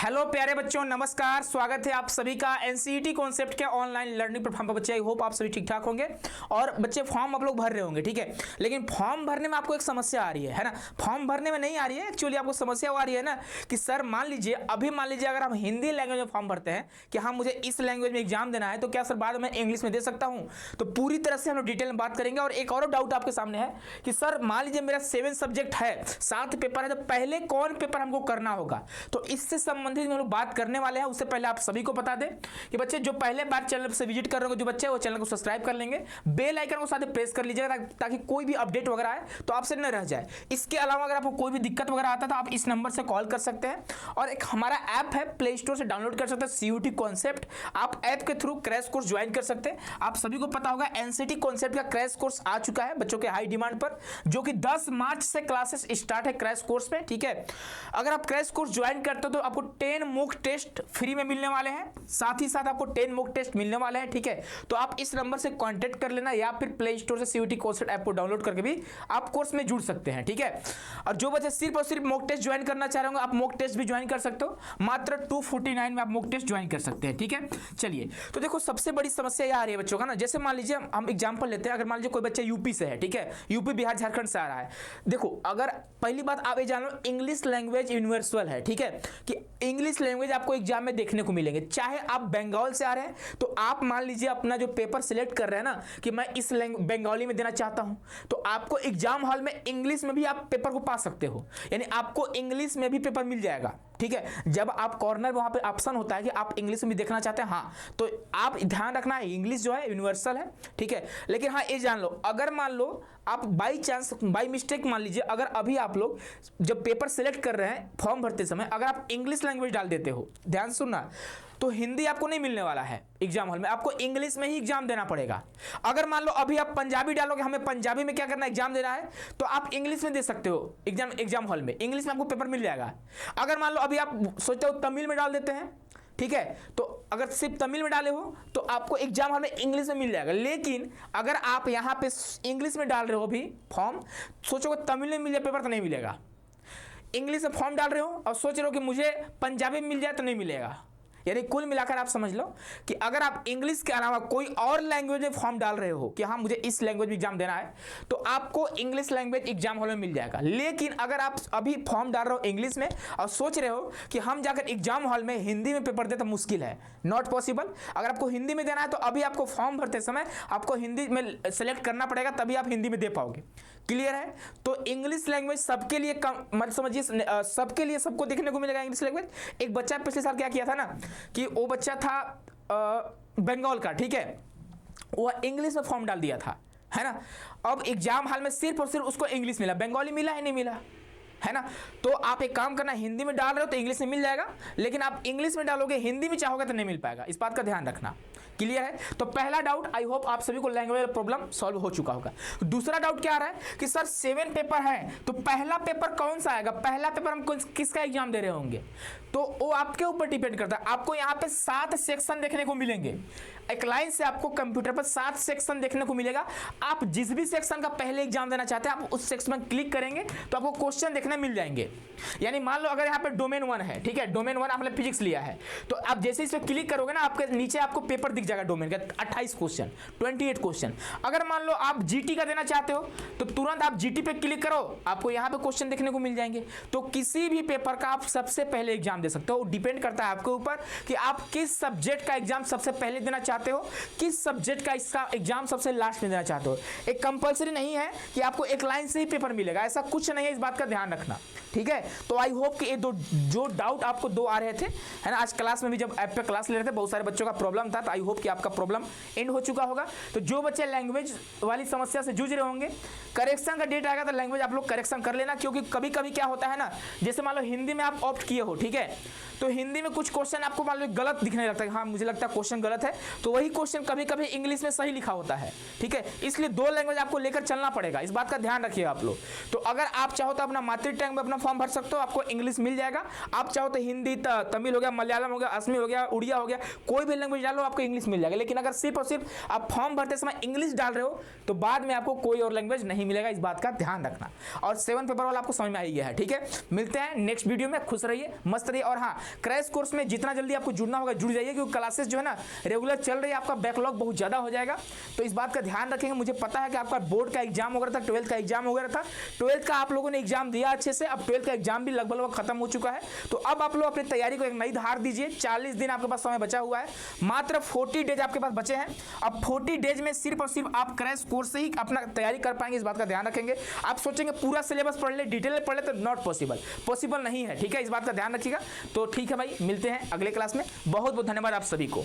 Hello प्यारे बच्चों, नमस्कार। स्वागत है आप सभी का एनसीईटी कॉन्सेप्ट के ऑनलाइन लर्निंग प्लेटफॉर्म पर। बच्चे आई होप आप सभी ठीक ठाक होंगे और बच्चे फॉर्म आप लोग भर रहे होंगे, ठीक है। लेकिन फॉर्म भरने में आपको एक समस्या आ रही है ना। फॉर्म भरने में नहीं आ रही है, एक्चुअली आपको समस्या आ रही है ना कि सर मान लीजिए अगर हम हिंदी लैंग्वेज में फॉर्म भरते हैं कि हाँ मुझे इस लैंग्वेज में एग्जाम देना है, तो क्या सर बाद में इंग्लिश में दे सकता हूँ? तो पूरी तरह से हम लोग डिटेल में बात करेंगे। और एक और डाउट आपके सामने है कि सर मान लीजिए मेरा 7 सब्जेक्ट है, 7 पेपर है, तो पहले कौन पेपर हमको करना होगा? तो इससे संबंधित हम लोग बात करने वाले हैं। उससे पहले आप सभी को बता दें कि बच्चे जो पहले बार चैनल से विजिट कर रहे हो, जो बच्चे वो चैनल को सब्सक्राइब कर लेंगे, बेल आइकन को साथ प्रेस कर लीजिएगा ताकि कोई भी अपडेट वगैरह आए तो आपसे न रह जाए। इसके अलावा अगर आपको कोई भी दिक्कत वगैरह आता है तो आप इस नंबर से कॉल कर सकते हैं। और एक हमारा ऐप है, प्ले स्टोर से डाउनलोड कर सकते हैं, सीयूटी कॉन्सेप्ट। आप ऐप के थ्रू क्रैश कोर्स ज्वाइन कर सकते हैं। आप सभी को पता होगा एनसीईटी कॉन्सेप्ट का क्रैश कोर्स आ चुका है बच्चों के हाई डिमांड पर, जो कि 10 मार्च से क्लासेस स्टार्ट है क्रैश कोर्स में, ठीक है। अगर आप क्रैश कोर्स ज्वाइन करते हो तो आपको 10 मॉक टेस्ट फ्री में मिलने वाले हैं, साथ ही साथ आपको 10 मॉक टेस्ट मिलने वाले हैं, ठीक है। तो आप इस नंबर से कांटेक्ट कर लेना या फिर प्ले स्टोर से सीयूटी कॉन्सेप्ट ऐप को डाउनलोड करके भी आप कोर्स में जुड़ सकते हैं, ठीक है। और जो बच्चे सिर्फ और सिर्फ मॉक टेस्ट ज्वाइन करना चाह रहे होंगे, आप मॉक टेस्ट भी ज्वाइन कर सकते हो। मात्र 249 में आप मॉक टेस्ट ज्वाइन कर सकते हैं, ठीक है। चलिए, तो देखो सबसे बड़ी समस्या यह आ रही है बच्चों का ना, जैसे मान लीजिए हम एग्जाम्पल लेते हैं। अगर मान लीजिए कोई बच्चा यूपी से है, ठीक है, यूपी बिहार झारखंड से आ रहा है। देखो, अगर पहली बात आप ये जान लो, इंग्लिश लैंग्वेज यूनिवर्सल है, ठीक है, कि इंग्लिश लैंग्वेज आपको एग्जाम में देखने को मिलेंगे। चाहे आप बंगाल से आ रहे हैं तो आप मान लीजिए अपना जो पेपर सिलेक्ट कर रहे हैं ना कि मैं इस बंगाली में देना चाहता हूं, तो आपको एग्जाम हॉल में इंग्लिश में भी आप पेपर को पा सकते हो, यानी आपको इंग्लिश में भी पेपर मिल जाएगा, ठीक है। जब आप कॉर्नर वहां पे ऑप्शन होता है कि आप इंग्लिश में भी देखना चाहते हैं, हाँ, तो आप ध्यान रखना है इंग्लिश जो है यूनिवर्सल है, ठीक है। लेकिन हाँ ये जान लो, अगर मान लो आप बाई चांस बाई मिस्टेक मान लीजिए, अगर अभी आप लोग जब पेपर सिलेक्ट कर रहे हैं फॉर्म भरते समय अगर आप इंग्लिश लैंग्वेज डाल देते हो, ध्यान सुनना, तो हिंदी आपको नहीं मिलने वाला है एग्जाम हॉल में, आपको इंग्लिश में ही एग्जाम देना पड़ेगा। अगर मान लो अभी आप पंजाबी डालोगे, हमें पंजाबी में क्या करना है, एग्जाम देना है, तो आप इंग्लिश में दे सकते हो एग्जाम हॉल में, इंग्लिश में आपको पेपर मिल जाएगा। अगर मान लो अभी आप सोचते हो तमिल में डाल देते हैं, ठीक है, तो अगर सिर्फ तमिल में डाले हो तो आपको एग्जाम हॉल में इंग्लिश में मिल जाएगा। लेकिन अगर आप यहाँ पे इंग्लिश में डाल रहे हो भी फॉर्म, सोचोगे तमिल में मिल जाए पेपर, तो नहीं मिलेगा। इंग्लिश में फॉर्म डाल रहे हो और सोच रहे हो कि मुझे पंजाबी में मिल जाए, तो नहीं मिलेगा। यानी कुल मिलाकर आप समझ लो कि अगर आप इंग्लिश के अलावा कोई और लैंग्वेज में फॉर्म डाल रहे हो कि हाँ मुझे इस लैंग्वेज में एग्जाम देना है, तो आपको इंग्लिश लैंग्वेज एग्जाम हॉल में मिल जाएगा। लेकिन अगर आप अभी फॉर्म डाल रहे हो इंग्लिश में और सोच रहे हो कि हम जाकर एग्जाम हॉल में हिंदी में पेपर दे, तो मुश्किल है, नॉट पॉसिबल। अगर आपको हिंदी में देना है तो अभी आपको फॉर्म भरते समय आपको हिंदी में सेलेक्ट करना पड़ेगा, तभी आप हिंदी में दे पाओगे। क्लियर है? तो इंग्लिश लैंग्वेज सबके लिए मत समझिए, सबके लिए सबको देखने को मिलेगा इंग्लिश लैंग्वेज। एक बच्चा पिछले साल क्या किया था ना कि वो बच्चा था बंगाल का, ठीक है, वो इंग्लिश में फॉर्म डाल दिया था, है ना। अब एग्जाम हॉल में सिर्फ और सिर्फ उसको इंग्लिश मिला, बंगाली मिला है नहीं मिला, है ना। तो आप एक काम करना, हिंदी में डाल रहे हो तो इंग्लिश में मिल जाएगा, लेकिन आप इंग्लिश में डालोगे हिंदी में चाहोगे तो नहीं मिल पाएगा। इस बात का ध्यान रखना। क्लियर है? तो पहला डाउट, आई होप आप सभी को लैंग्वेज प्रॉब्लम सॉल्व हो चुका होगा। दूसरा डाउट क्या आ रहा है कि सर 7 पेपर है, तो पहला पेपर कौन सा आएगा, पहला पेपर हम किसका एग्जाम दे रहे होंगे? तो वो आपके ऊपर डिपेंड करता है। आपको यहाँ पे 7 सेक्शन देखने को मिलेंगे, एक लाइन से आपको कंप्यूटर पर 7 सेक्शन देखने को मिलेगा। आप जिस भी सेक्शन का पहले एग्जाम देना चाहते हैं, आप उस सेक्शन में क्लिक करेंगे तो आपको क्वेश्चन देखने मिल जाएंगे। यानी मान लो अगर यहाँ पे डोमेन 1 है, ठीक है, डोमेन 1 आपने फिजिक्स लिया है, तो आप जैसे इस पे क्लिक करोगे ना, आपके नीचे आपको पेपर दिख जाएगा डोमेन का, 28 क्वेश्चन, 28 क्वेश्चन। अगर मान लो आप जीटी का देना चाहते हो तो तुरंत आप जीटी पे क्लिक करो, आपको यहाँ पे क्वेश्चन देखने को मिल जाएंगे। तो किसी भी पेपर का आप सबसे पहले एग्जाम दे सकते हो। डिपेंड करता है आपके ऊपर कि आप किस सब्जेक्ट का एग्जाम सबसे पहले देना चाहते हो, किस सब्जेक्ट का इसका एग्जाम सबसे लास्ट में देना चाहते हो। एक कंपलसरी नहीं है कि आपको एक लाइन से ही पेपर मिलेगा, ऐसा कुछ नहीं है, इस बात का ध्यान रखना, ठीक है। तो आई होप कि ये जो डाउट आपको 2 आ रहे थे, है ना, आज क्लास में भी जब ऐप पे क्लास ले रहे थे बहुत सारे बच्चों का प्रॉब्लम था, तो आई होप कि आपका प्रॉब्लम एंड हो चुका होगा। तो जो बच्चे लैंग्वेज वाली समस्या से जूझ रहे होंगे, करेक्शन का डेट आएगा तो लैंग्वेज आप लोग करेक्शन कर लेना, क्योंकि कभी कभी क्या होता है ना, जैसे मान लो हिंदी में आप ऑप्ट किए हो, ठीक है, तो हिंदी में कुछ क्वेश्चन आपको मान लो गलत दिखने लगता है, हाँ मुझे लगता है क्वेश्चन गलत है, तो वही क्वेश्चन कभी कभी इंग्लिश में सही लिखा होता है, ठीक है। इसलिए 2 लैंग्वेज आपको लेकर चलना पड़ेगा, इस बात का ध्यान रखिए आप लोग। तो अगर आप चाहो तो अपना मातृ टंग में अपना फॉर्म भर सकते हो, आपको इंग्लिश मिल जाएगा। आप चाहो तो हिंदी, तमिल हो गया, मलयालम हो गया, असमी हो गया, उड़िया हो गया, कोई भी लैंग्वेज डालो आपको इंग्लिश मिल जाएगा। लेकिन अगर सिर्फ और सिर्फ आप फॉर्म भरते समय इंग्लिश डाल रहे हो तो बाद में आपको कोई और लैंग्वेज नहीं मिलेगा, इस बात का ध्यान रखना। और 7 पेपर वाला आपको समझ में आ ही गया है, ठीक है। मिलते हैं नेक्स्ट वीडियो में, खुश रहिए, मस्त रहिए। और हाँ, क्रैश कोर्स में जितना जल्दी आपको जुड़ना होगा जुड़ जाइए, क्योंकि क्लासेस जो है ना रेगुलर चल रही है, आपका बैकलॉग बहुत ज़्यादा हो जाएगा, तो इस बात का ध्यान रखेंगे। मुझे पता है कि आपका बोर्ड का एग्जाम वगैरह था, 12th का एग्जाम वगैरह था, 12th का आप लोगों ने एग्जाम दिया अच्छे से, अब 12th का एग्जाम भी लगभग खत्म हो चुका है, तो अब आप लोग अपनी तैयारी को एक नई धार दीजिए। 40 दिन आपके पास समय बचा हुआ है, मात्र 40 डेज आपके पास बचे हैं। अब 40 डेज में सिर्फ और सिर्फ आप क्रैश कोर्स से ही अपना तैयारी कर पाएंगे, इस बात का ध्यान रखेंगे। आप सोचेंगे पूरा सिलेबस पढ़ ले, डिटेल में पढ़ ले, तो नॉट पॉसिबल नहीं है, ठीक है, इस बात का ध्यान रखिएगा। तो ठीक है भाई, मिलते हैं अगले क्लास में। बहुत बहुत धन्यवाद आप सभी को।